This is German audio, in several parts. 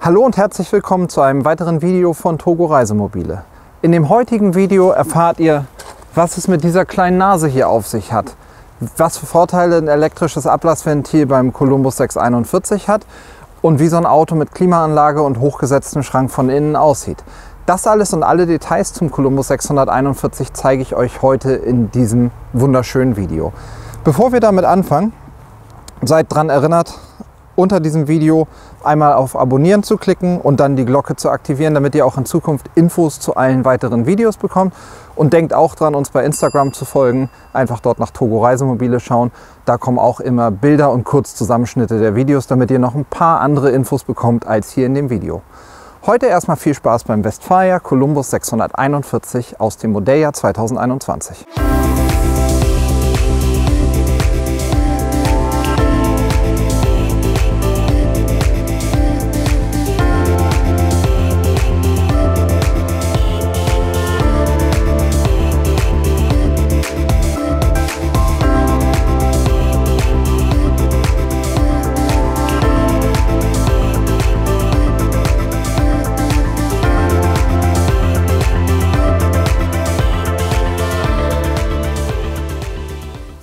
Hallo und herzlich willkommen zu einem weiteren Video von Togo Reisemobile. In dem heutigen Video erfahrt ihr, was es mit dieser kleinen Nase hier auf sich hat, was für Vorteile ein elektrisches Ablassventil beim Columbus 641 hat und wie so ein Auto mit Klimaanlage und hochgesetztem Schrank von innen aussieht. Das alles und alle Details zum Columbus 641 zeige ich euch heute in diesem wunderschönen Video. Bevor wir damit anfangen, seid daran erinnert, unter diesem Video einmal auf Abonnieren zu klicken und dann die Glocke zu aktivieren, damit ihr auch in Zukunft Infos zu allen weiteren Videos bekommt. Und denkt auch dran, uns bei Instagram zu folgen. Einfach dort nach Togo Reisemobile schauen. Da kommen auch immer Bilder und Kurzzusammenschnitte der Videos, damit ihr noch ein paar andere Infos bekommt als hier in dem Video. Heute erstmal viel Spaß beim Westfalia Columbus 641 aus dem Modelljahr 2021.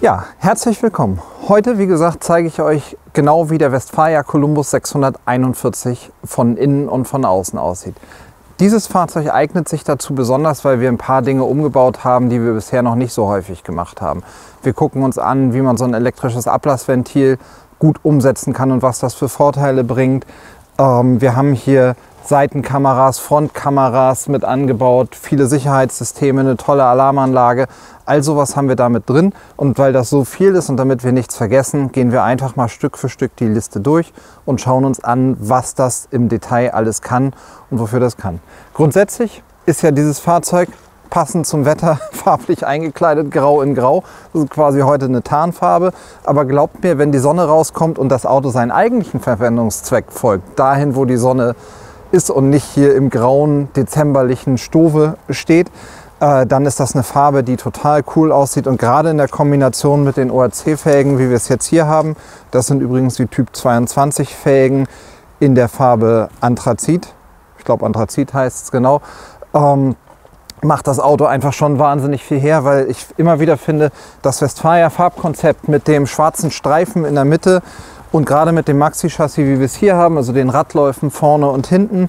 Ja, herzlich willkommen. Heute, wie gesagt, zeige ich euch genau, wie der Westfalia Columbus 641 von innen und von außen aussieht. Dieses Fahrzeug eignet sich dazu besonders, weil wir ein paar Dinge umgebaut haben, die wir bisher noch nicht so häufig gemacht haben. Wir gucken uns an, wie man so ein elektrisches Ablassventil gut umsetzen kann und was das für Vorteile bringt. Wir haben hier Seitenkameras, Frontkameras mit angebaut, viele Sicherheitssysteme, eine tolle Alarmanlage. All sowas haben wir damit drin, und weil das so viel ist und damit wir nichts vergessen, gehen wir einfach mal Stück für Stück die Liste durch und schauen uns an, was das im Detail alles kann und wofür das kann. Grundsätzlich ist ja dieses Fahrzeug passend zum Wetter farblich eingekleidet, grau in grau. Das ist quasi heute eine Tarnfarbe. Aber glaubt mir, wenn die Sonne rauskommt und das Auto seinen eigentlichen Verwendungszweck folgt, dahin, wo die Sonne ist und nicht hier im grauen, dezemberlichen Stove steht, dann ist das eine Farbe, die total cool aussieht. Und gerade in der Kombination mit den ORC-Felgen, wie wir es jetzt hier haben, das sind übrigens die Typ 22 Felgen in der Farbe Anthrazit, ich glaube Anthrazit heißt es genau, macht das Auto einfach schon wahnsinnig viel her, weil ich immer wieder finde, das Westfalia Farbkonzept mit dem schwarzen Streifen in der Mitte und gerade mit dem Maxi-Chassis, wie wir es hier haben, also den Radläufen vorne und hinten,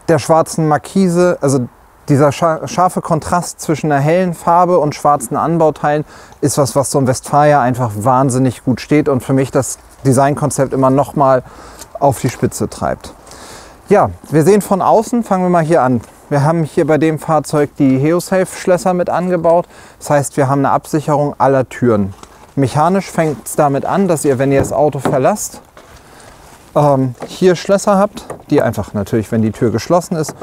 der schwarzen Markise, also dieser scharfe Kontrast zwischen einer hellen Farbe und schwarzen Anbauteilen ist was so ein Westfalia einfach wahnsinnig gut steht und für mich das Designkonzept immer noch mal auf die Spitze treibt. Ja, wir sehen von außen, fangen wir mal hier an. Wir haben hier bei dem Fahrzeug die HeoSafe-Schlösser mit angebaut. Das heißt, wir haben eine Absicherung aller Türen. Mechanisch fängt es damit an, dass ihr, wenn ihr das Auto verlasst, hier Schlösser habt, die einfach natürlich, wenn die Tür geschlossen ist,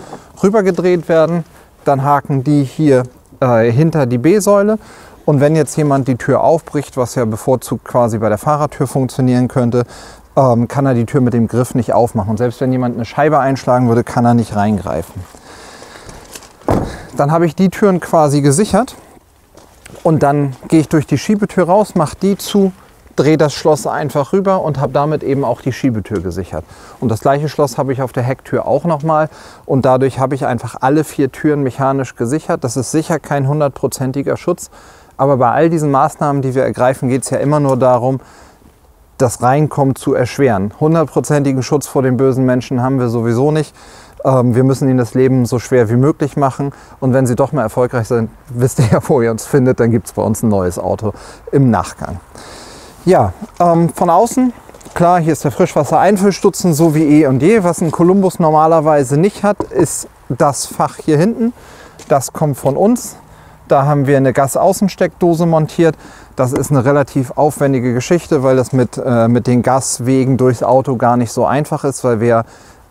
rübergedreht werden. Dann haken die hier hinter die B-Säule. Und wenn jetzt jemand die Tür aufbricht, was ja bevorzugt quasi bei der Fahrertür funktionieren könnte, kann er die Tür mit dem Griff nicht aufmachen. Und selbst wenn jemand eine Scheibe einschlagen würde, kann er nicht reingreifen. Dann habe ich die Türen quasi gesichert. Und dann gehe ich durch die Schiebetür raus, mache die zu, drehe das Schloss einfach rüber und habe damit eben auch die Schiebetür gesichert. Und das gleiche Schloss habe ich auf der Hecktür auch nochmal. Und dadurch habe ich einfach alle 4 Türen mechanisch gesichert. Das ist sicher kein 100%iger Schutz. Aber bei all diesen Maßnahmen, die wir ergreifen, geht es ja immer nur darum, das Reinkommen zu erschweren. 100%igen Schutz vor den bösen Menschen haben wir sowieso nicht. Wir müssen ihnen das Leben so schwer wie möglich machen. Und wenn sie doch mal erfolgreich sind, wisst ihr ja, wo ihr uns findet, dann gibt es bei uns ein neues Auto im Nachgang. Ja, von außen, klar, hier ist der Frischwassereinfüllstutzen, so wie eh und je. Was ein Columbus normalerweise nicht hat, ist das Fach hier hinten. Das kommt von uns. Da haben wir eine Gasaußensteckdose montiert. Das ist eine relativ aufwendige Geschichte, weil das mit den Gaswegen durchs Auto gar nicht so einfach ist, weil wir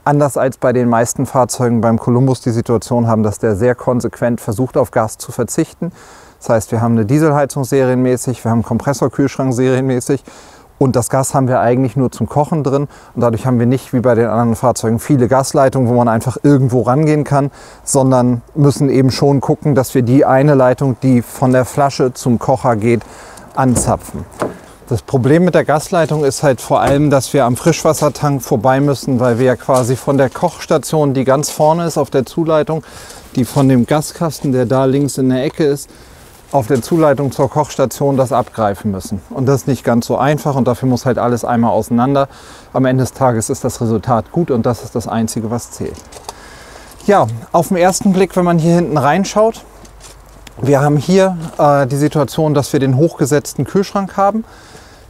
anders als bei den meisten Fahrzeugen beim Columbus die Situation haben, dass der sehr konsequent versucht, auf Gas zu verzichten. Das heißt, wir haben eine Dieselheizung serienmäßig, wir haben einen Kompressorkühlschrank serienmäßig und das Gas haben wir eigentlich nur zum Kochen drin. Und dadurch haben wir nicht wie bei den anderen Fahrzeugen viele Gasleitungen, wo man einfach irgendwo rangehen kann, sondern müssen eben schon gucken, dass wir die eine Leitung, die von der Flasche zum Kocher geht, anzapfen. Das Problem mit der Gasleitung ist halt vor allem, dass wir am Frischwassertank vorbei müssen, weil wir ja quasi von der Kochstation, die ganz vorne ist auf der Zuleitung, die von dem Gaskasten, der da links in der Ecke ist, auf der Zuleitung zur Kochstation das abgreifen müssen. Und das ist nicht ganz so einfach und dafür muss halt alles einmal auseinander. Am Ende des Tages ist das Resultat gut und das ist das Einzige, was zählt. Ja, auf den ersten Blick, wenn man hier hinten reinschaut, wir haben hier die Situation, dass wir den hochgesetzten Kühlschrank haben.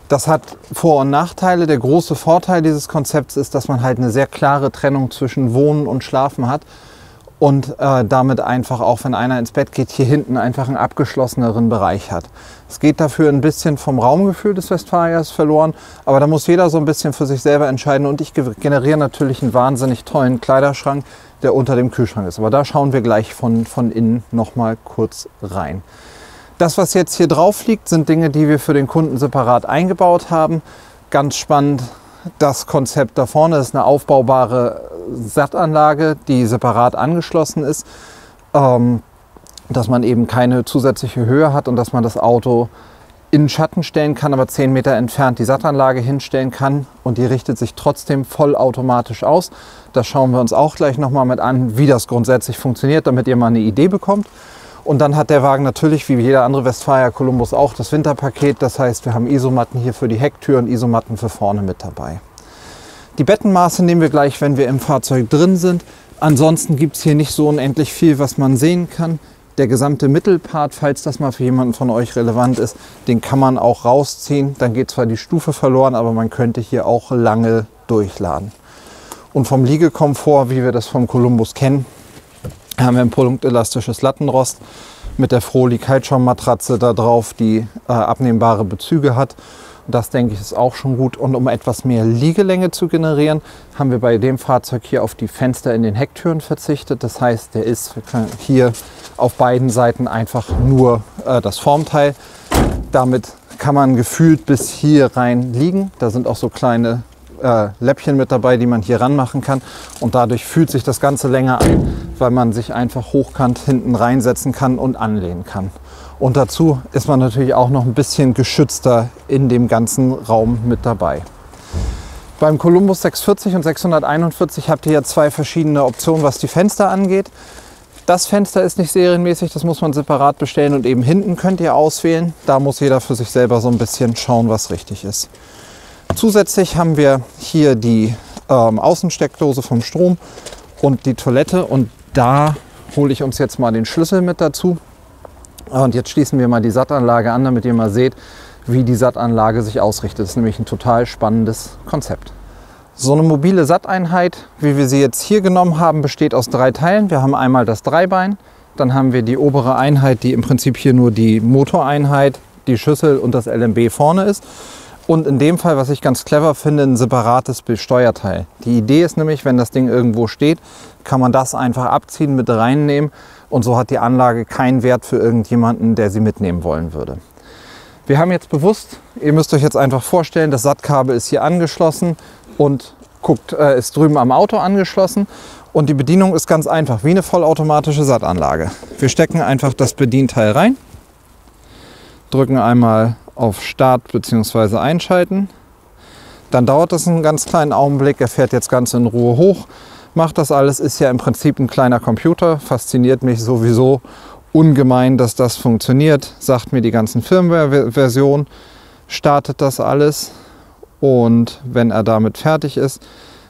Das hat Vor- und Nachteile. Der große Vorteil dieses Konzepts ist, dass man halt eine sehr klare Trennung zwischen Wohnen und Schlafen hat und damit einfach auch, wenn einer ins Bett geht, hier hinten einfach einen abgeschlosseneren Bereich hat. Es geht dafür ein bisschen vom Raumgefühl des Westfalias verloren, aber da muss jeder so ein bisschen für sich selber entscheiden und ich generiere natürlich einen wahnsinnig tollen Kleiderschrank, der unter dem Kühlschrank ist. Aber da schauen wir gleich von innen noch mal kurz rein. Das, was jetzt hier drauf liegt, sind Dinge, die wir für den Kunden separat eingebaut haben. Ganz spannend, das Konzept da vorne ist eine aufbaubare Sattanlage, die separat angeschlossen ist, dass man eben keine zusätzliche Höhe hat und dass man das Auto in Schatten stellen kann, aber 10 Meter entfernt die Sattanlage hinstellen kann und die richtet sich trotzdem vollautomatisch aus. Das schauen wir uns auch gleich nochmal mit an, wie das grundsätzlich funktioniert, damit ihr mal eine Idee bekommt. Und dann hat der Wagen natürlich, wie jeder andere Westfalia Columbus, auch das Winterpaket. Das heißt, wir haben Isomatten hier für die Hecktür und Isomatten für vorne mit dabei. Die Bettenmaße nehmen wir gleich, wenn wir im Fahrzeug drin sind. Ansonsten gibt es hier nicht so unendlich viel, was man sehen kann. Der gesamte Mittelpart, falls das mal für jemanden von euch relevant ist, den kann man auch rausziehen. Dann geht zwar die Stufe verloren, aber man könnte hier auch lange durchladen. Und vom Liegekomfort, wie wir das vom Columbus kennen, haben wir ein produktelastisches Lattenrost mit der Froli-Kaltschaummatratze da drauf, die abnehmbare Bezüge hat. Und das, denke ich, ist auch schon gut. Und um etwas mehr Liegelänge zu generieren, haben wir bei dem Fahrzeug hier auf die Fenster in den Hecktüren verzichtet. Das heißt, der ist hier auf beiden Seiten einfach nur das Formteil. Damit kann man gefühlt bis hier rein liegen. Da sind auch so kleine Läppchen mit dabei, die man hier ranmachen kann. Und dadurch fühlt sich das Ganze länger an, weil man sich einfach hochkant hinten reinsetzen kann und anlehnen kann. Und dazu ist man natürlich auch noch ein bisschen geschützter in dem ganzen Raum mit dabei. Beim Columbus 640 und 641 habt ihr ja zwei verschiedene Optionen, was die Fenster angeht. Das Fenster ist nicht serienmäßig, das muss man separat bestellen und eben hinten könnt ihr auswählen. Da muss jeder für sich selber so ein bisschen schauen, was richtig ist. Zusätzlich haben wir hier die Außensteckdose vom Strom und die Toilette und da hole ich uns jetzt mal den Schlüssel mit dazu. Und jetzt schließen wir mal die Sattanlage an, damit ihr mal seht, wie die Sattanlage sich ausrichtet. Das ist nämlich ein total spannendes Konzept. So eine mobile Satteinheit, wie wir sie jetzt hier genommen haben, besteht aus 3 Teilen. Wir haben einmal das Dreibein, dann haben wir die obere Einheit, die im Prinzip hier nur die Motoreinheit, die Schüssel und das LMB vorne ist. Und in dem Fall, was ich ganz clever finde, ein separates Steuerteil. Die Idee ist nämlich, wenn das Ding irgendwo steht, kann man das einfach abziehen, mit reinnehmen und so hat die Anlage keinen Wert für irgendjemanden, der sie mitnehmen wollen würde. Wir haben jetzt bewusst, ihr müsst euch jetzt einfach vorstellen, das Sattkabel ist hier angeschlossen und ist drüben am Auto angeschlossen und die Bedienung ist ganz einfach, wie eine vollautomatische Sattanlage. Wir stecken einfach das Bedienteil rein, drücken einmal auf Start bzw. Einschalten. Dann dauert das einen ganz kleinen Augenblick. Er fährt jetzt ganz in Ruhe hoch, macht das alles, ist ja im Prinzip ein kleiner Computer. Fasziniert mich sowieso ungemein, dass das funktioniert. Sagt mir die ganzen Firmware-Versionen, startet das alles und wenn er damit fertig ist,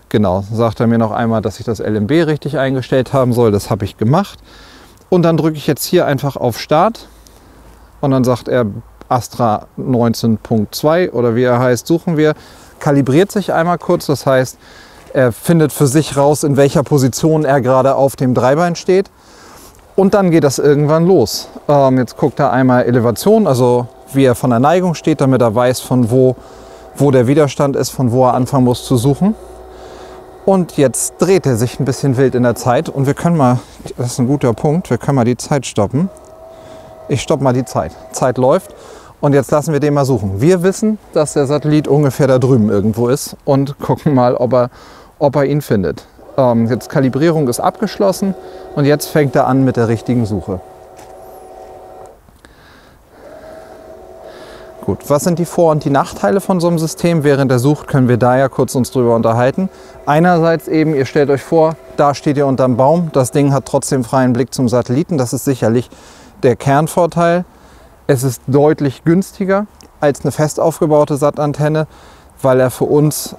genau, sagt er mir noch einmal, dass ich das LMB richtig eingestellt haben soll. Das habe ich gemacht. Und dann drücke ich jetzt hier einfach auf Start und dann sagt er, Astra 19.2 oder wie er heißt, suchen wir, kalibriert sich einmal kurz, das heißt, er findet für sich raus, in welcher Position er gerade auf dem Dreibein steht und dann geht das irgendwann los. Jetzt guckt er einmal Elevation, also wie er von der Neigung steht, damit er weiß, von wo der Widerstand ist, von wo er anfangen muss zu suchen. Und jetzt dreht er sich ein bisschen wild in der Zeit und wir können mal, das ist ein guter Punkt, wir können mal die Zeit stoppen. Ich stoppe mal die Zeit. Zeit läuft. Und jetzt lassen wir den mal suchen. Wir wissen, dass der Satellit ungefähr da drüben irgendwo ist und gucken mal, ob er ihn findet. Jetzt Kalibrierung ist abgeschlossen und jetzt fängt er an mit der richtigen Suche. Gut, was sind die Vor- und die Nachteile von so einem System? Während der Sucht können wir da ja kurz uns drüber unterhalten. Einerseits eben, ihr stellt euch vor, da steht ihr unterm Baum. Das Ding hat trotzdem freien Blick zum Satelliten. Das ist sicherlich der Kernvorteil. Es ist deutlich günstiger als eine fest aufgebaute Sat-Antenne, weil er für uns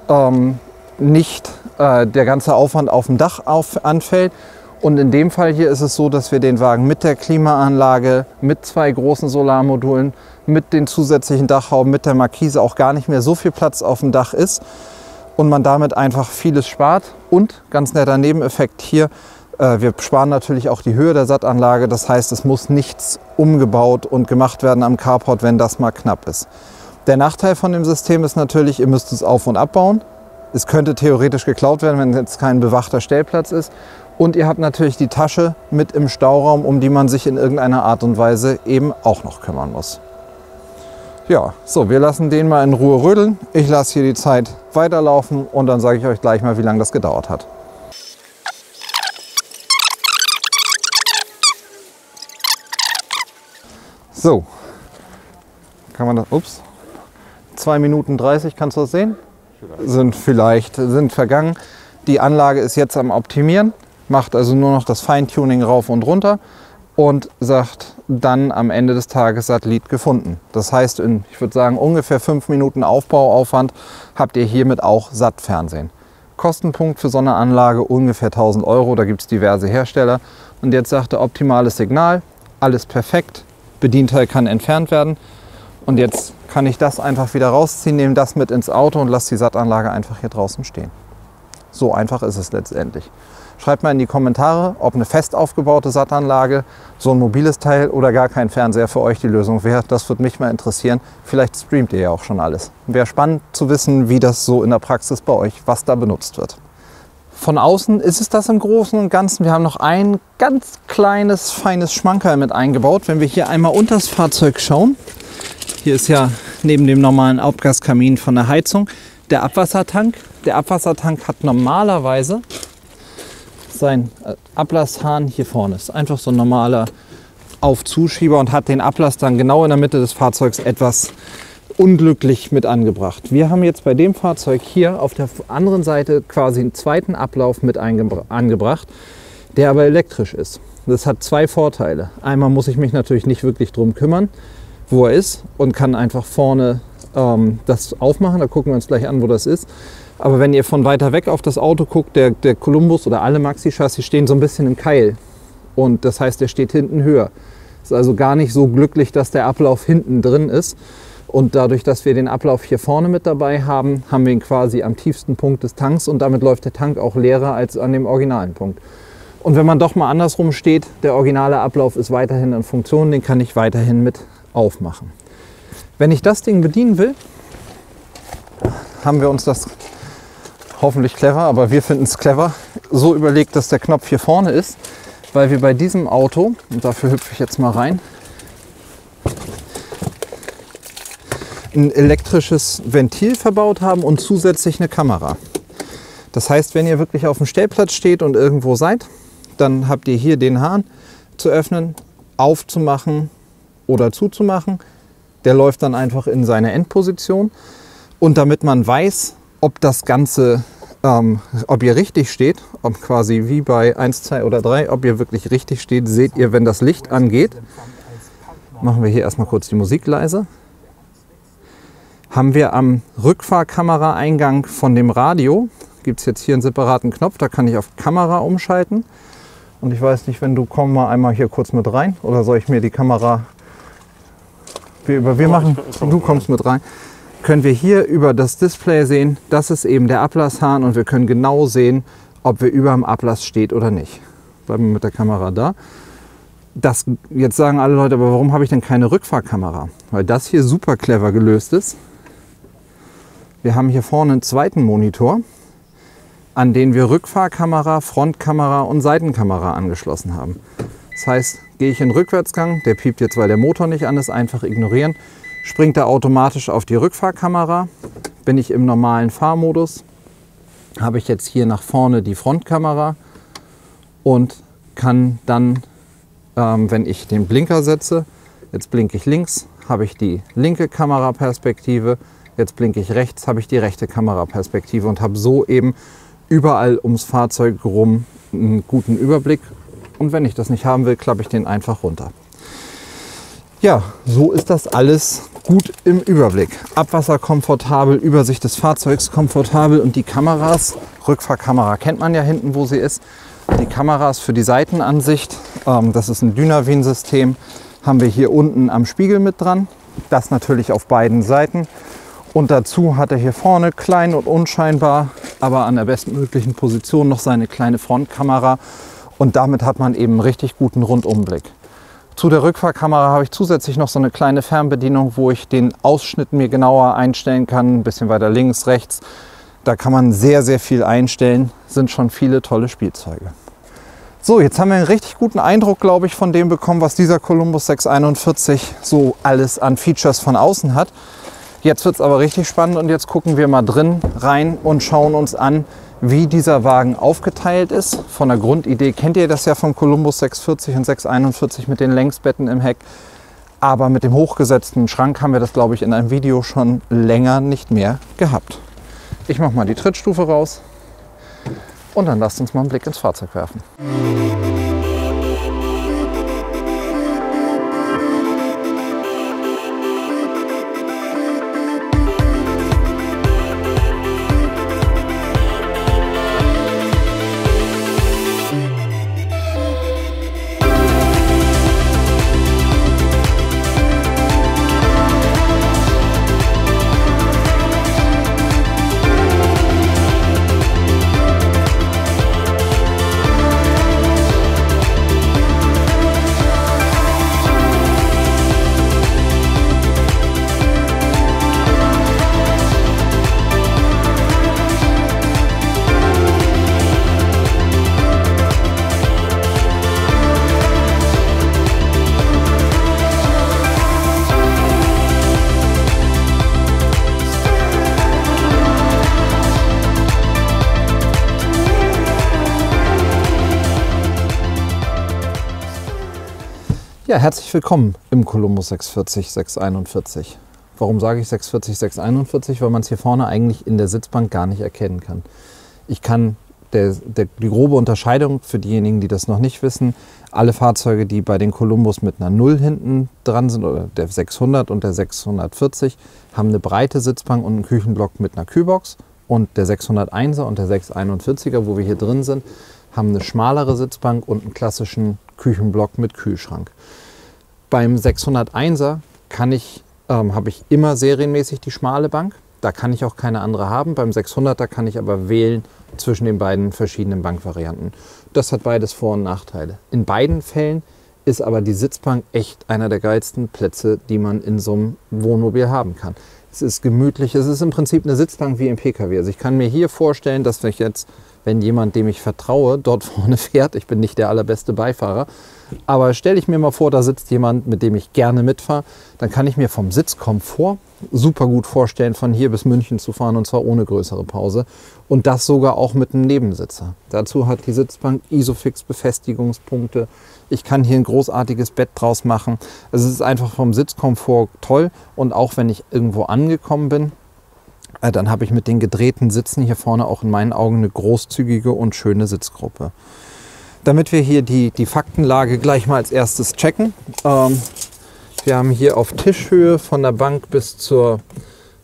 nicht der ganze Aufwand auf dem Dach anfällt. Und in dem Fall hier ist es so, dass wir den Wagen mit der Klimaanlage, mit 2 großen Solarmodulen, mit den zusätzlichen Dachhauben, mit der Markise auch gar nicht mehr so viel Platz auf dem Dach ist und man damit einfach vieles spart. Und ganz netter Nebeneffekt hier, wir sparen natürlich auch die Höhe der Sat-Anlage. Das heißt, es muss nichts umgebaut und gemacht werden am Carport, wenn das mal knapp ist. Der Nachteil von dem System ist natürlich, ihr müsst es auf- und abbauen. Es könnte theoretisch geklaut werden, wenn jetzt kein bewachter Stellplatz ist. Und ihr habt natürlich die Tasche mit im Stauraum, um die man sich in irgendeiner Art und Weise eben auch noch kümmern muss. Ja, so, wir lassen den mal in Ruhe rödeln. Ich lasse hier die Zeit weiterlaufen und dann sage ich euch gleich mal, wie lange das gedauert hat. So, kann man das, ups, 2 Minuten 30, kannst du das sehen? Sind vergangen. Die Anlage ist jetzt am Optimieren, macht also nur noch das Feintuning rauf und runter und sagt dann am Ende des Tages Satellit gefunden. Das heißt, in, ich würde sagen, ungefähr 5 Minuten Aufbauaufwand habt ihr hiermit auch Sat-Fernsehen. Kostenpunkt für so eine Anlage ungefähr 1000 Euro, da gibt es diverse Hersteller. Und jetzt sagt er optimales Signal, alles perfekt, Bedienteil kann entfernt werden. Und jetzt kann ich das einfach wieder rausziehen, nehme das mit ins Auto und lasse die Sat-Anlage einfach hier draußen stehen. So einfach ist es letztendlich. Schreibt mal in die Kommentare, ob eine fest aufgebaute Sat-Anlage, so ein mobiles Teil oder gar kein Fernseher für euch die Lösung wäre. Das würde mich mal interessieren. Vielleicht streamt ihr ja auch schon alles. Wäre spannend zu wissen, wie das so in der Praxis bei euch, was da benutzt wird. Von außen ist es das im Großen und Ganzen. Wir haben noch ein ganz kleines, feines Schmankerl mit eingebaut. Wenn wir hier einmal unter das Fahrzeug schauen, hier ist ja neben dem normalen Abgaskamin von der Heizung der Abwassertank. Der Abwassertank hat normalerweise seinen Ablasshahn hier vorne. Ist einfach so ein normaler Aufzuschieber und hat den Ablass dann genau in der Mitte des Fahrzeugs etwas unglücklich mit angebracht. Wir haben jetzt bei dem Fahrzeug hier auf der anderen Seite quasi einen zweiten Ablauf mit angebracht, der aber elektrisch ist. Das hat 2 Vorteile. Einmal muss ich mich natürlich nicht wirklich drum kümmern, wo er ist, und kann einfach vorne das aufmachen. Da gucken wir uns gleich an, wo das ist. Aber wenn ihr von weiter weg auf das Auto guckt, der Columbus oder alle Maxi-Chassis stehen so ein bisschen im Keil. Und das heißt, der steht hinten höher. Ist also gar nicht so glücklich, dass der Ablauf hinten drin ist. Und dadurch, dass wir den Ablauf hier vorne mit dabei haben, haben wir ihn quasi am tiefsten Punkt des Tanks und damit läuft der Tank auch leerer als an dem originalen Punkt. Und wenn man doch mal andersrum steht, der originale Ablauf ist weiterhin in Funktion, den kann ich weiterhin mit aufmachen. Wenn ich das Ding bedienen will, haben wir uns das hoffentlich clever, aber wir finden es clever, so überlegt, dass der Knopf hier vorne ist, weil wir bei diesem Auto, und dafür hüpfe ich jetzt mal rein, ein elektrisches Ventil verbaut haben und zusätzlich eine Kamera. Das heißt, wenn ihr wirklich auf dem Stellplatz steht und irgendwo seid, dann habt ihr hier den Hahn zu öffnen, aufzumachen oder zuzumachen. Der läuft dann einfach in seine Endposition. Und damit man weiß, ob das Ganze, ob ihr richtig steht, ob quasi wie bei 1, 2 oder 3, ob ihr wirklich richtig steht, seht ihr, wenn das Licht angeht. Machen wir hier erstmal kurz die Musik leise. Haben wir am Rückfahrkameraeingang von dem Radio, gibt es jetzt hier einen separaten Knopf, da kann ich auf Kamera umschalten. Und ich weiß nicht, wenn du komm mal einmal hier kurz mit rein, oder soll ich mir die Kamera, wir machen, du kommst mit rein, können wir hier über das Display sehen, das ist eben der Ablasshahn und wir können genau sehen, ob wir über dem Ablass steht oder nicht. Bleiben wir mit der Kamera da. Das, jetzt sagen alle Leute, aber warum habe ich denn keine Rückfahrkamera? Weil das hier super clever gelöst ist. Wir haben hier vorne einen zweiten Monitor, an den wir Rückfahrkamera, Frontkamera und Seitenkamera angeschlossen haben. Das heißt, gehe ich in Rückwärtsgang, der piept jetzt, weil der Motor nicht an ist, einfach ignorieren, springt er automatisch auf die Rückfahrkamera. Bin ich im normalen Fahrmodus, habe ich jetzt hier nach vorne die Frontkamera und kann dann, wenn ich den Blinker setze, jetzt blinke ich links, habe ich die linke Kameraperspektive, jetzt blinke ich rechts, habe ich die rechte Kameraperspektive und habe so eben überall ums Fahrzeug rum einen guten Überblick. Und wenn ich das nicht haben will, klappe ich den einfach runter. Ja, so ist das alles gut im Überblick. Abwasser komfortabel, Übersicht des Fahrzeugs komfortabel und die Kameras, Rückfahrkamera kennt man ja hinten, wo sie ist. Die Kameras für die Seitenansicht, das ist ein Dynavin-System, haben wir hier unten am Spiegel mit dran. Das natürlich auf beiden Seiten. Und dazu hat er hier vorne klein und unscheinbar, aber an der bestmöglichen Position noch seine kleine Frontkamera. Und damit hat man eben einen richtig guten Rundumblick. Zu der Rückfahrkamera habe ich zusätzlich noch so eine kleine Fernbedienung, wo ich den Ausschnitt mir genauer einstellen kann. Ein bisschen weiter links, rechts. Da kann man sehr, sehr viel einstellen. Sind schon viele tolle Spielzeuge. So, jetzt haben wir einen richtig guten Eindruck, glaube ich, von dem bekommen, was dieser Columbus 641 so alles an Features von außen hat. Jetzt wird es aber richtig spannend und jetzt gucken wir mal drin rein und schauen uns an, wie dieser Wagen aufgeteilt ist. Von der Grundidee kennt ihr das ja vom Columbus 640 und 641 mit den Längsbetten im Heck. Aber mit dem hochgesetzten Schrank haben wir das, glaube ich, in einem Video schon länger nicht mehr gehabt. Ich mache mal die Trittstufe raus und dann lasst uns mal einen Blick ins Fahrzeug werfen. Ja, herzlich willkommen im Columbus 640, 641. Warum sage ich 640, 641? Weil man es hier vorne eigentlich in der Sitzbank gar nicht erkennen kann. Ich kann die grobe Unterscheidung für diejenigen, die das noch nicht wissen, alle Fahrzeuge, die bei den Columbus mit einer 0 hinten dran sind, oder der 600 und der 640, haben eine breite Sitzbank und einen Küchenblock mit einer Kühlbox. Und der 601er und der 641er, wo wir hier drin sind, haben eine schmalere Sitzbank und einen klassischen Küchenblock mit Kühlschrank. Beim 601er habe ich immer serienmäßig die schmale Bank. Da kann ich auch keine andere haben. Beim 600er kann ich aber wählen zwischen den beiden verschiedenen Bankvarianten. Das hat beides Vor- und Nachteile. In beiden Fällen ist aber die Sitzbank echt einer der geilsten Plätze, die man in so einem Wohnmobil haben kann. Es ist gemütlich, es ist im Prinzip eine Sitzbank wie im Pkw. Also ich kann mir hier vorstellen, dass ich jetzt, wenn jemand, dem ich vertraue, dort vorne fährt, ich bin nicht der allerbeste Beifahrer, aber stelle ich mir mal vor, da sitzt jemand, mit dem ich gerne mitfahre, dann kann ich mir vom Sitzkomfort super gut vorstellen, von hier bis München zu fahren, und zwar ohne größere Pause. Und das sogar auch mit einem Nebensitzer. Dazu hat die Sitzbank Isofix-Befestigungspunkte. Ich kann hier ein großartiges Bett draus machen. Also es ist einfach vom Sitzkomfort toll. Und auch wenn ich irgendwo angekommen bin, dann habe ich mit den gedrehten Sitzen hier vorne auch in meinen Augen eine großzügige und schöne Sitzgruppe. Damit wir hier die Faktenlage gleich mal als erstes checken. Wir haben hier auf Tischhöhe von der Bank bis zur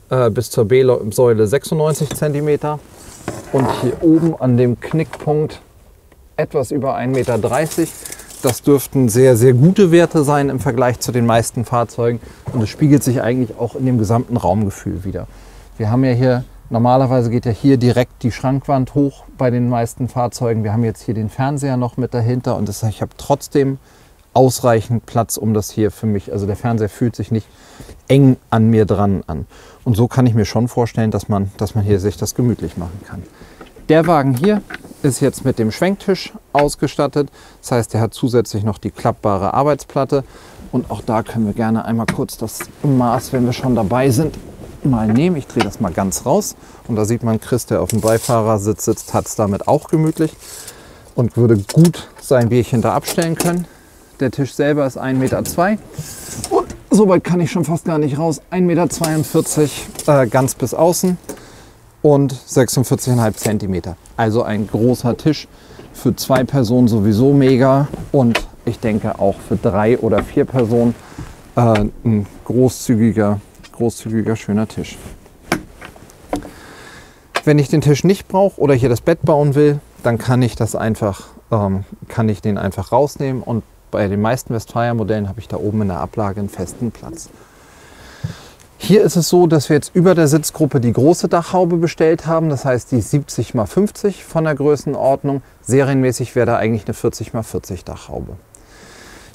B-Säule 96 cm und hier oben an dem Knickpunkt etwas über 1,30 Meter. Das dürften sehr, sehr gute Werte sein im Vergleich zu den meisten Fahrzeugen, und es spiegelt sich eigentlich auch in dem gesamten Raumgefühl wider. Wir haben ja hier, normalerweise geht ja hier direkt die Schrankwand hoch bei den meisten Fahrzeugen. Wir haben jetzt hier den Fernseher noch mit dahinter, und ich habe trotzdem ausreichend Platz, um das hier für mich, also der Fernseher fühlt sich nicht eng an mir dran an. Und so kann ich mir schon vorstellen, dass man hier sich das gemütlich machen kann. Der Wagen hier ist jetzt mit dem Schwenktisch ausgestattet. Das heißt, er hat zusätzlich noch die klappbare Arbeitsplatte. Und auch da können wir gerne einmal kurz das Maß, wenn wir schon dabei sind, mal nehmen. Ich drehe das mal ganz raus. Und da sieht man, Chris, der auf dem Beifahrersitz sitzt, hat es damit auch gemütlich und würde gut sein Bierchen da abstellen können. Der Tisch selber ist 1,2 Meter und so weit kann ich schon fast gar nicht raus. 1,42 Meter ganz bis außen und 46,5 Zentimeter. Also ein großer Tisch, für 2 Personen sowieso mega und ich denke auch für 3 oder 4 Personen ein großzügiger, schöner Tisch. Wenn ich den Tisch nicht brauche oder hier das Bett bauen will, dann kann ich den einfach rausnehmen und bei den meisten Westfalia-Modellen habe ich da oben in der Ablage einen festen Platz. Hier ist es so, dass wir jetzt über der Sitzgruppe die große Dachhaube bestellt haben. Das heißt die 70 x 50 von der Größenordnung. Serienmäßig wäre da eigentlich eine 40 x 40 Dachhaube.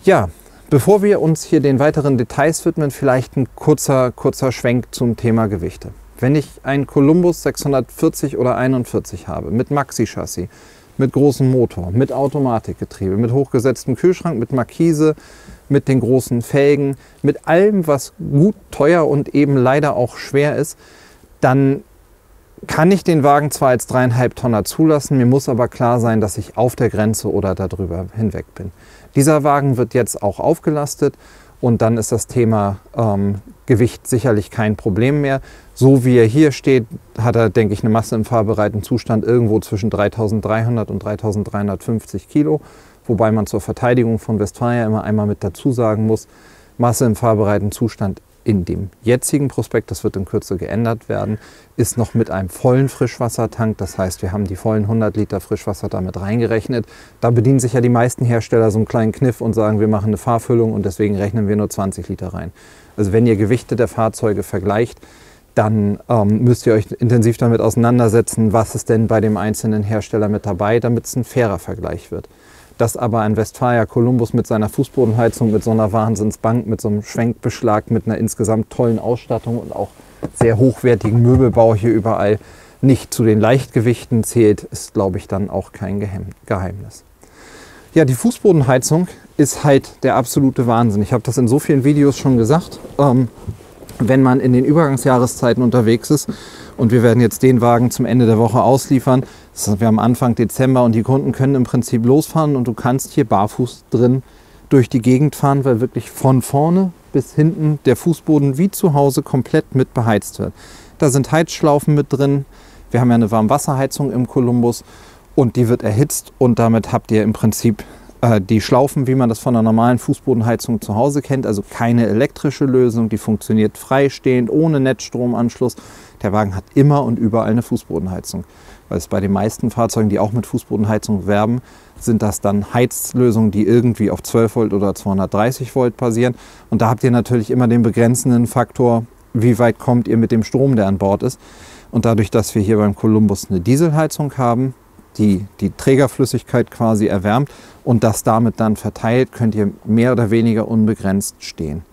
Ja, bevor wir uns hier den weiteren Details widmen, vielleicht ein kurzer Schwenk zum Thema Gewichte. Wenn ich einen Columbus 640 oder 41 habe, mit Maxi-Chassis, mit großem Motor, mit Automatikgetriebe, mit hochgesetztem Kühlschrank, mit Markise, mit den großen Felgen, mit allem, was gut, teuer und eben leider auch schwer ist, dann kann ich den Wagen zwar als 3,5 Tonner zulassen, mir muss aber klar sein, dass ich auf der Grenze oder darüber hinweg bin. Dieser Wagen wird jetzt auch aufgelastet und dann ist das Thema Gewicht sicherlich kein Problem mehr. So wie er hier steht, hat er, denke ich, eine Masse im fahrbereiten Zustand irgendwo zwischen 3.300 und 3.350 Kilo. Wobei man zur Verteidigung von Westfalia immer einmal mit dazu sagen muss, Masse im fahrbereiten Zustand in dem jetzigen Prospekt, das wird in Kürze geändert werden, ist noch mit einem vollen Frischwassertank. Das heißt, wir haben die vollen 100 Liter Frischwasser damit reingerechnet. Da bedienen sich ja die meisten Hersteller so einen kleinen Kniff und sagen, wir machen eine Fahrfüllung und deswegen rechnen wir nur 20 Liter rein. Also wenn ihr Gewichte der Fahrzeuge vergleicht, dann müsst ihr euch intensiv damit auseinandersetzen, was ist denn bei dem einzelnen Hersteller mit dabei, damit es ein fairer Vergleich wird. Dass aber ein Westfalia Columbus mit seiner Fußbodenheizung, mit so einer Wahnsinnsbank, mit so einem Schwenkbeschlag, mit einer insgesamt tollen Ausstattung und auch sehr hochwertigen Möbelbau hier überall nicht zu den Leichtgewichten zählt, ist, glaube ich, dann auch kein Geheimnis. Ja, die Fußbodenheizung ist halt der absolute Wahnsinn. Ich habe das in so vielen Videos schon gesagt. Wenn man in den Übergangsjahreszeiten unterwegs ist und wir werden jetzt den Wagen zum Ende der Woche ausliefern, wir haben Anfang Dezember und die Kunden können im Prinzip losfahren und du kannst hier barfuß drin durch die Gegend fahren, weil wirklich von vorne bis hinten der Fußboden wie zu Hause komplett mit beheizt wird. Da sind Heizschlaufen mit drin, wir haben ja eine Warmwasserheizung im Columbus und die wird erhitzt und damit habt ihr im Prinzip die Schlaufen, wie man das von einer normalen Fußbodenheizung zu Hause kennt, also keine elektrische Lösung, die funktioniert freistehend, ohne Netzstromanschluss. Der Wagen hat immer und überall eine Fußbodenheizung. Weil es bei den meisten Fahrzeugen, die auch mit Fußbodenheizung werben, sind das dann Heizlösungen, die irgendwie auf 12 Volt oder 230 Volt basieren. Und da habt ihr natürlich immer den begrenzenden Faktor, wie weit kommt ihr mit dem Strom, der an Bord ist. Und dadurch, dass wir hier beim Columbus eine Dieselheizung haben, die Trägerflüssigkeit quasi erwärmt und das damit dann verteilt, könnt ihr mehr oder weniger unbegrenzt stehen.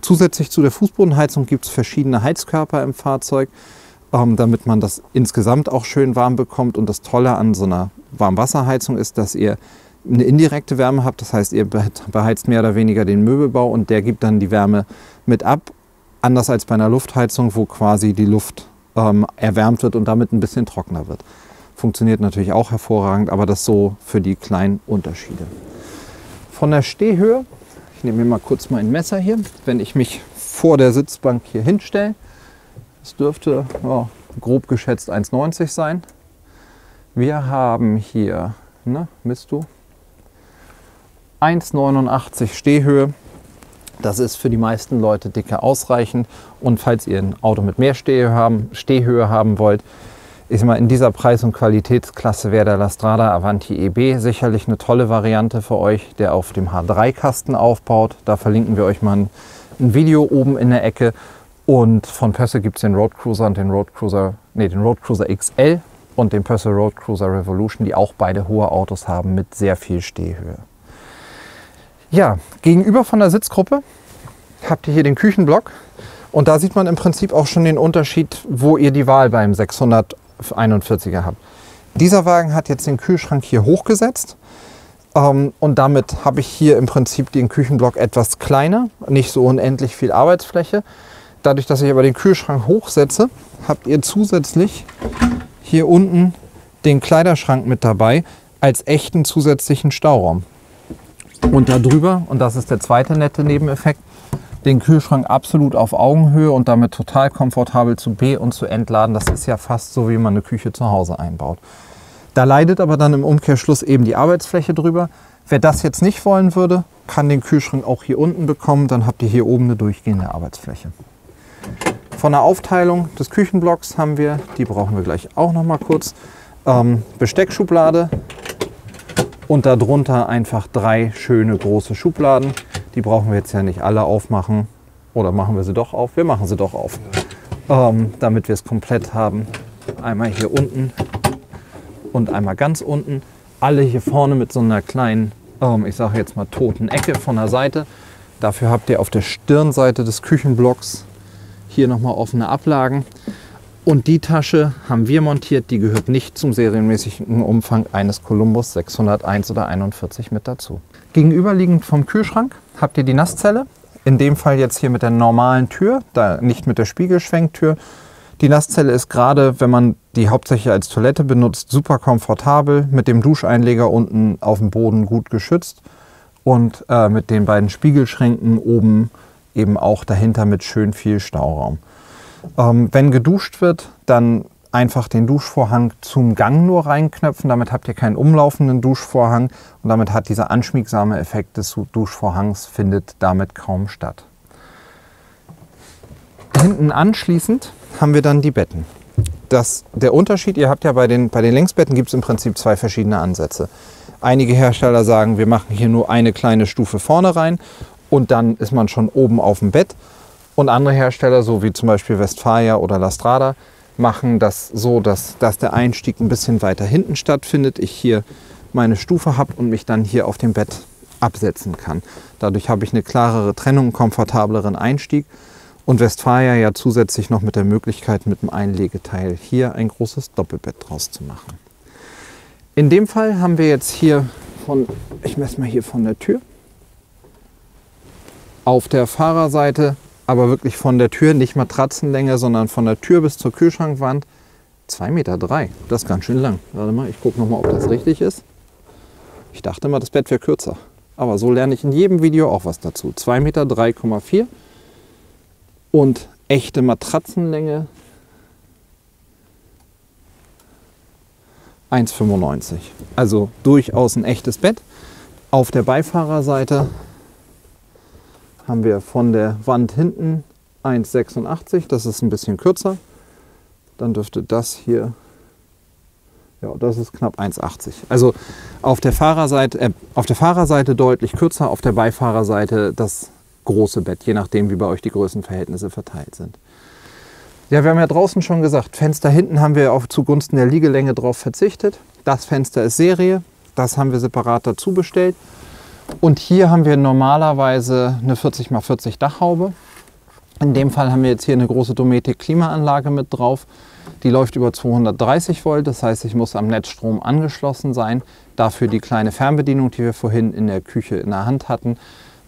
Zusätzlich zu der Fußbodenheizung gibt es verschiedene Heizkörper im Fahrzeug, damit man das insgesamt auch schön warm bekommt. Und das Tolle an so einer Warmwasserheizung ist, dass ihr eine indirekte Wärme habt. Das heißt, ihr beheizt mehr oder weniger den Möbelbau und der gibt dann die Wärme mit ab. Anders als bei einer Luftheizung, wo quasi die Luft erwärmt wird und damit ein bisschen trockener wird. Funktioniert natürlich auch hervorragend, aber das so für die kleinen Unterschiede. Von der Stehhöhe, ich nehme mir mal kurz mein Messer hier, wenn ich mich vor der Sitzbank hier hinstelle, das dürfte grob geschätzt 1,90 sein. Wir haben hier, misst du, 1,89 Stehhöhe. Das ist für die meisten Leute dicke ausreichend. Und falls ihr ein Auto mit mehr Stehhöhe haben wollt, ich sag mal, in dieser Preis- und Qualitätsklasse wäre der Lastrada Avanti EB sicherlich eine tolle Variante für euch, der auf dem H3-Kasten aufbaut. Da verlinken wir euch mal ein Video oben in der Ecke. Und von Pösse gibt es den Road Cruiser und den Road Cruiser XL und den Pösse Road Cruiser Revolution, die auch beide hohe Autos haben mit sehr viel Stehhöhe. Ja, gegenüber von der Sitzgruppe habt ihr hier den Küchenblock. Und da sieht man im Prinzip auch schon den Unterschied, wo ihr die Wahl beim 641er habt. Dieser Wagen hat jetzt den Kühlschrank hier hochgesetzt und damit habe ich hier im Prinzip den Küchenblock etwas kleiner, nicht so unendlich viel Arbeitsfläche. Dadurch, dass ich aber den Kühlschrank hochsetze, habt ihr zusätzlich hier unten den Kleiderschrank mit dabei als echten zusätzlichen Stauraum. Und darüber, und das ist der zweite nette Nebeneffekt, den Kühlschrank absolut auf Augenhöhe und damit total komfortabel zu be- und zu entladen. Das ist ja fast so, wie man eine Küche zu Hause einbaut. Da leidet aber dann im Umkehrschluss eben die Arbeitsfläche drüber. Wer das jetzt nicht wollen würde, kann den Kühlschrank auch hier unten bekommen. Dann habt ihr hier oben eine durchgehende Arbeitsfläche. Von der Aufteilung des Küchenblocks haben wir, die brauchen wir gleich auch noch mal kurz, Besteckschublade und darunter einfach 3 schöne große Schubladen. Die brauchen wir jetzt ja nicht alle aufmachen. Oder machen wir sie doch auf? Wir machen sie doch auf, damit wir es komplett haben. Einmal hier unten und einmal ganz unten. Alle hier vorne mit so einer kleinen, ich sage jetzt mal toten Ecke von der Seite. Dafür habt ihr auf der Stirnseite des Küchenblocks hier nochmal offene Ablagen. Und die Tasche haben wir montiert, die gehört nicht zum serienmäßigen Umfang eines Columbus 601 oder 41 mit dazu. Gegenüberliegend vom Kühlschrank habt ihr die Nasszelle. In dem Fall jetzt hier mit der normalen Tür, da nicht mit der Spiegelschwenktür. Die Nasszelle ist gerade, wenn man die hauptsächlich als Toilette benutzt, super komfortabel. Mit dem Duscheinleger unten auf dem Boden gut geschützt. Und mit den beiden Spiegelschränken oben eben auch dahinter mit schön viel Stauraum. Wenn geduscht wird, dann einfach den Duschvorhang zum Gang nur reinknöpfen. Damit habt ihr keinen umlaufenden Duschvorhang und damit hat dieser anschmiegsame Effekt des Duschvorhangs findet damit kaum statt. Hinten anschließend haben wir dann die Betten. Der Unterschied, ihr habt ja bei den Längsbetten gibt es im Prinzip 2 verschiedene Ansätze. Einige Hersteller sagen, wir machen hier nur eine kleine Stufe vorne rein und dann ist man schon oben auf dem Bett. Und andere Hersteller, so wie zum Beispiel Westfalia oder La Strada, machen das so, dass der Einstieg ein bisschen weiter hinten stattfindet. Ich hier meine Stufe habe und mich dann hier auf dem Bett absetzen kann. Dadurch habe ich eine klarere Trennung, einen komfortableren Einstieg. Und Westfalia ja zusätzlich noch mit der Möglichkeit, mit dem Einlegeteil hier ein großes Doppelbett draus zu machen. In dem Fall haben wir jetzt hier ich messe mal hier von der Tür, auf der Fahrerseite, aber wirklich von der Tür, nicht Matratzenlänge, sondern von der Tür bis zur Kühlschrankwand 2,3 Meter. Das ist ganz schön lang. Warte mal, ich gucke nochmal, ob das richtig ist. Ich dachte mal, das Bett wäre kürzer. Aber so lerne ich in jedem Video auch was dazu. 2,3,4 Meter und echte Matratzenlänge 1,95. Also durchaus ein echtes Bett. Auf der Beifahrerseite haben wir von der Wand hinten 1,86, das ist ein bisschen kürzer. Dann dürfte das hier, ja, das ist knapp 1,80. Also auf der Fahrerseite deutlich kürzer, auf der Beifahrerseite das große Bett, je nachdem wie bei euch die Größenverhältnisse verteilt sind. Ja, wir haben ja draußen schon gesagt, Fenster hinten haben wir auch zugunsten der Liegelänge drauf verzichtet. Das Fenster ist Serie, das haben wir separat dazu bestellt. Und hier haben wir normalerweise eine 40×40 Dachhaube. In dem Fall haben wir jetzt hier eine große Dometic Klimaanlage mit drauf. Die läuft über 230 Volt, das heißt, ich muss am Netzstrom angeschlossen sein. Dafür die kleine Fernbedienung, die wir vorhin in der Küche in der Hand hatten.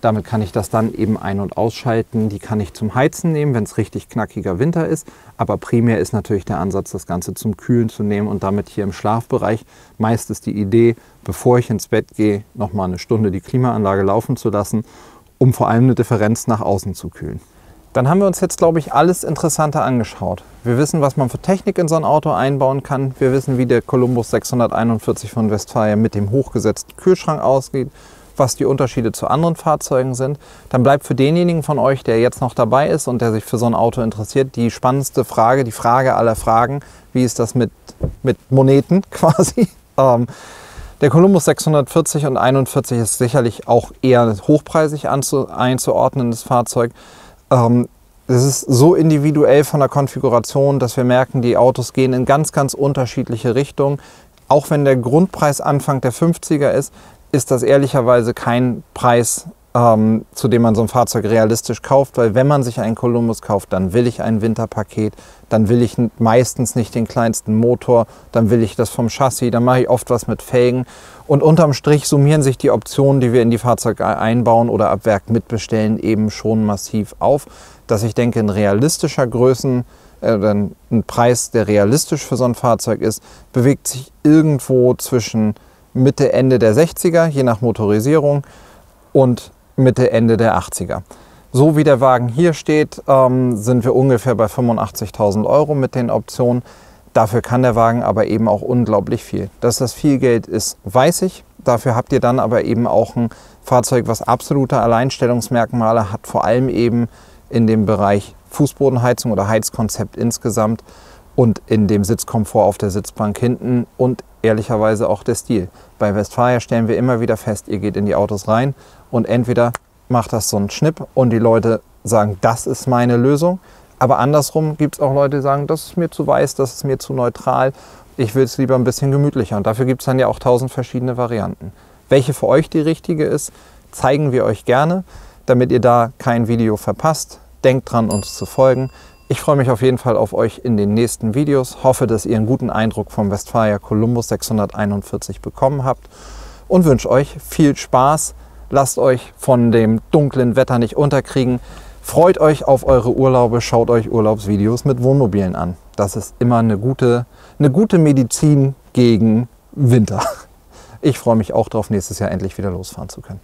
Damit kann ich das dann eben ein- und ausschalten. Die kann ich zum Heizen nehmen, wenn es richtig knackiger Winter ist. Aber primär ist natürlich der Ansatz, das Ganze zum Kühlen zu nehmen und damit hier im Schlafbereich. Meist ist die Idee, bevor ich ins Bett gehe, noch mal eine Stunde die Klimaanlage laufen zu lassen, um vor allem eine Differenz nach außen zu kühlen. Dann haben wir uns jetzt, glaube ich, alles Interessante angeschaut. Wir wissen, was man für Technik in so ein Auto einbauen kann. Wir wissen, wie der Columbus 641 von Westfalia mit dem hochgesetzten Kühlschrank ausgeht, was die Unterschiede zu anderen Fahrzeugen sind. Dann bleibt für denjenigen von euch, der jetzt noch dabei ist und der sich für so ein Auto interessiert, die spannendste Frage, die Frage aller Fragen, wie ist das mit Moneten quasi? Der Columbus 640 und 41 ist sicherlich auch eher hochpreisig einzuordnendes Fahrzeug. Es ist so individuell von der Konfiguration, dass wir merken, die Autos gehen in ganz, ganz unterschiedliche Richtungen. Auch wenn der Grundpreis Anfang der 50er ist das ehrlicherweise kein Preis, zu dem man so ein Fahrzeug realistisch kauft, weil wenn man sich einen Columbus kauft, dann will ich ein Winterpaket, dann will ich meistens nicht den kleinsten Motor, dann will ich das vom Chassis, dann mache ich oft was mit Felgen und unterm Strich summieren sich die Optionen, die wir in die Fahrzeuge einbauen oder ab Werk mitbestellen, eben schon massiv auf, dass ich denke, ein realistischer ein Preis, der realistisch für so ein Fahrzeug ist, bewegt sich irgendwo zwischen Mitte, Ende der 60er, je nach Motorisierung, und Mitte, Ende der 80er. So wie der Wagen hier steht, sind wir ungefähr bei 85.000 € mit den Optionen. Dafür kann der Wagen aber eben auch unglaublich viel. Dass das viel Geld ist, weiß ich. Dafür habt ihr dann aber eben auch ein Fahrzeug, was absolute Alleinstellungsmerkmale hat, vor allem eben in dem Bereich Fußbodenheizung oder Heizkonzept insgesamt und in dem Sitzkomfort auf der Sitzbank hinten und ehrlicherweise auch der Stil. Bei Westfalia stellen wir immer wieder fest, ihr geht in die Autos rein und entweder macht das so einen Schnipp und die Leute sagen, das ist meine Lösung. Aber andersrum gibt es auch Leute, die sagen, das ist mir zu weiß, das ist mir zu neutral. Ich will es lieber ein bisschen gemütlicher. Und dafür gibt es dann ja auch 1000 verschiedene Varianten. Welche für euch die richtige ist, zeigen wir euch gerne, damit ihr da kein Video verpasst. Denkt dran, uns zu folgen. Ich freue mich auf jeden Fall auf euch in den nächsten Videos. Hoffe, dass ihr einen guten Eindruck vom Westfalia Columbus 641 bekommen habt und wünsche euch viel Spaß. Lasst euch von dem dunklen Wetter nicht unterkriegen. Freut euch auf eure Urlaube, schaut euch Urlaubsvideos mit Wohnmobilen an. Das ist immer eine gute Medizin gegen Winter. Ich freue mich auch darauf, nächstes Jahr endlich wieder losfahren zu können.